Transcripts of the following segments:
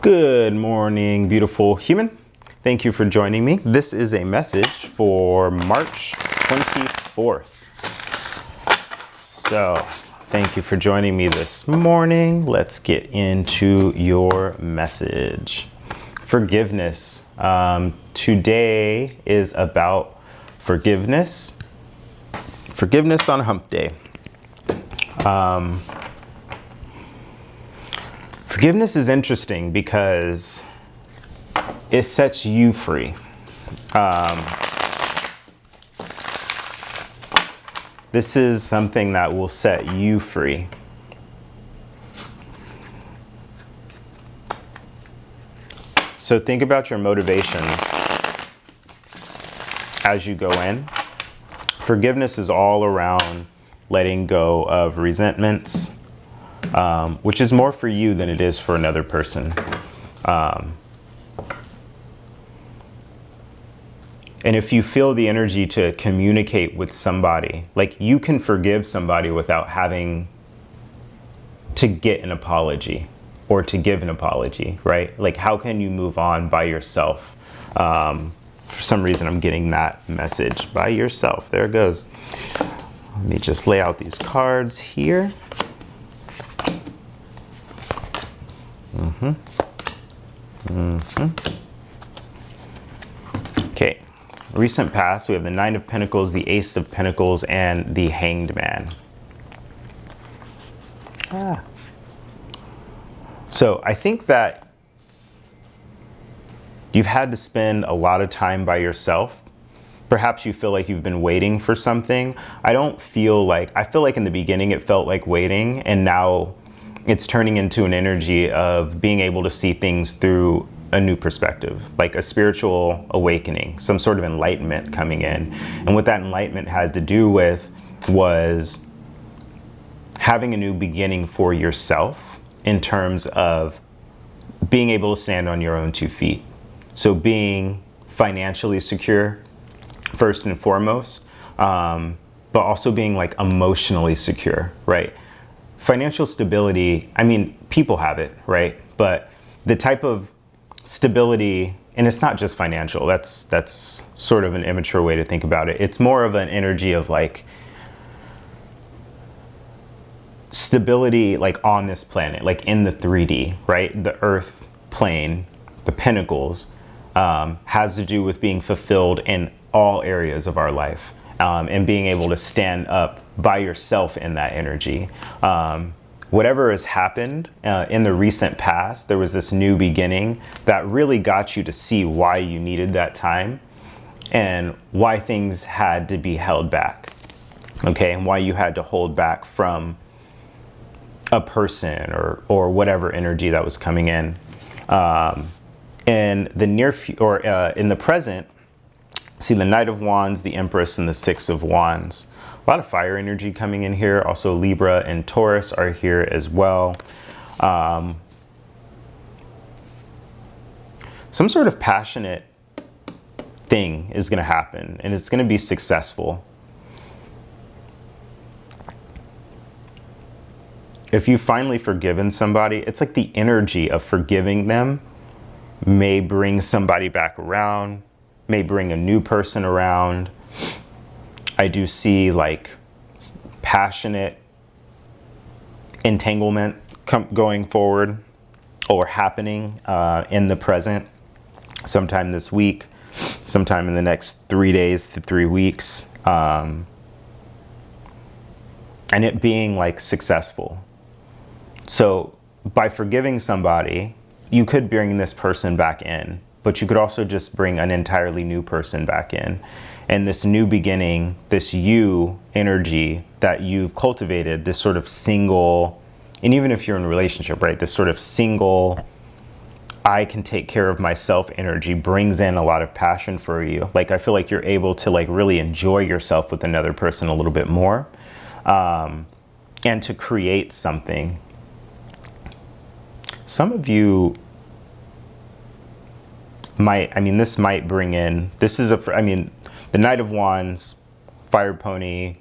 Good morning, beautiful human. Thank you for joining me. This is a message for March 24th. So, thank you for joining me this morning. Let's get into your message. Forgiveness. Today is about forgiveness. Forgiveness on hump day. Forgiveness is interesting because it sets you free. This is something that will set you free. So think about your motivations as you go in. Forgiveness is all around letting go of resentments, which is more for you than it is for another person. And if you feel the energy to communicate with somebody, like you can forgive somebody without having to get an apology or to give an apology, right? Like how can you move on by yourself? For some reason, I'm getting that message, by yourself. There it goes. Let me just lay out these cards here. Okay, recent past, we have the Nine of Pentacles, the Ace of Pentacles, and the Hanged Man. So I think that you've had to spend a lot of time by yourself. Perhaps you feel like you've been waiting for something. I feel like in the beginning it felt like waiting, and now it's turning into an energy of being able to see things through a new perspective, like a spiritual awakening, some sort of enlightenment coming in. And what that enlightenment had to do with was having a new beginning for yourself in terms of being able to stand on your own 2 feet. So being financially secure, first and foremost, but also being like emotionally secure, right? Financial stability, I mean, people have it, right? But the type of stability, and it's not just financial, that's sort of an immature way to think about it. It's more of an energy of like stability, like on this planet, like in the 3D, right? The earth plane, the pinnacles, has to do with being fulfilled in all areas of our life. And being able to stand up by yourself in that energy. Whatever has happened in the recent past, there was this new beginning that really got you to see why you needed that time and why things had to be held back, okay? And why you had to hold back from a person or whatever energy that was coming in. In the in the present, see the Knight of Wands, the Empress, and the Six of Wands. A lot of fire energy coming in here. Also Libra and Taurus are here as well. Some sort of passionate thing is going to happen, and it's going to be successful. If you've finally forgiven somebody, it's like the energy of forgiving them may bring somebody back around, may bring a new person around. I do see like passionate entanglement going forward or happening in the present sometime this week, sometime in the next 3 days to 3 weeks. And it being like successful. So by forgiving somebody, you could bring this person back in, but you could also just bring an entirely new person back in. And this new beginning, this you energy that you've cultivated, this sort of single, and even if you're in a relationship, right, this sort of single, I can take care of myself energy brings in a lot of passion for you. Like, I feel like you're able to like really enjoy yourself with another person a little bit more, and to create something. Some of you this might bring in, the Knight of Wands, fire pony,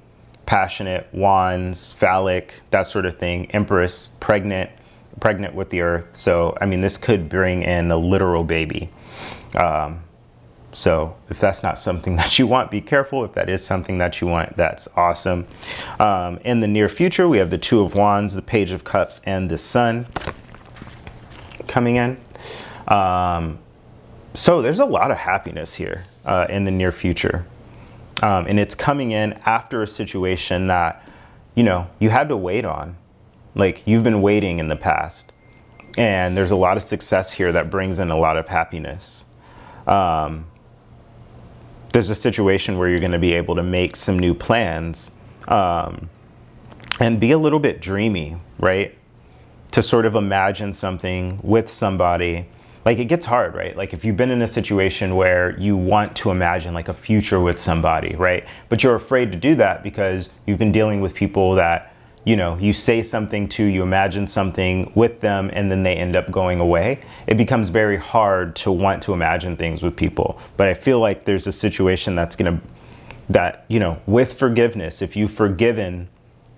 passionate, wands, phallic, that sort of thing, Empress, pregnant, pregnant with the earth. So, I mean, this could bring in a literal baby. So if that's not something that you want, be careful. If that is something that you want, that's awesome. In the near future, we have the Two of Wands, the Page of Cups, and the Sun coming in. So there's a lot of happiness here in the near future. And it's coming in after a situation that, you know, you had to wait on. Like, you've been waiting in the past. And there's a lot of success here that brings in a lot of happiness. There's a situation where you're going to be able to make some new plans and be a little bit dreamy, right? To sort of imagine something with somebody. Like, it gets hard, right? Like, if you've been in a situation where you want to imagine like a future with somebody, right? But you're afraid to do that because you've been dealing with people that, you know, you say something to, you imagine something with them, and then they end up going away. It becomes very hard to want to imagine things with people. But I feel like there's a situation that's you know, with forgiveness, if you've forgiven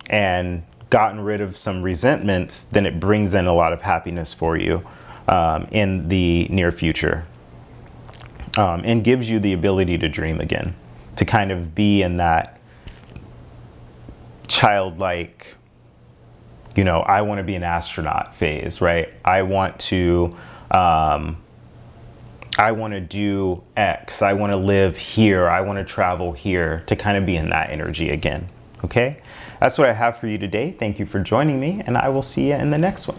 and gotten rid of some resentments, then it brings in a lot of happiness for you in the near future, and gives you the ability to dream again, to kind of be in that childlike, you know, I want to be an astronaut phase, right? I want to do X. I want to live here. I want to travel here, to kind of be in that energy again. Okay? That's what I have for you today. Thank you for joining me, and I will see you in the next one.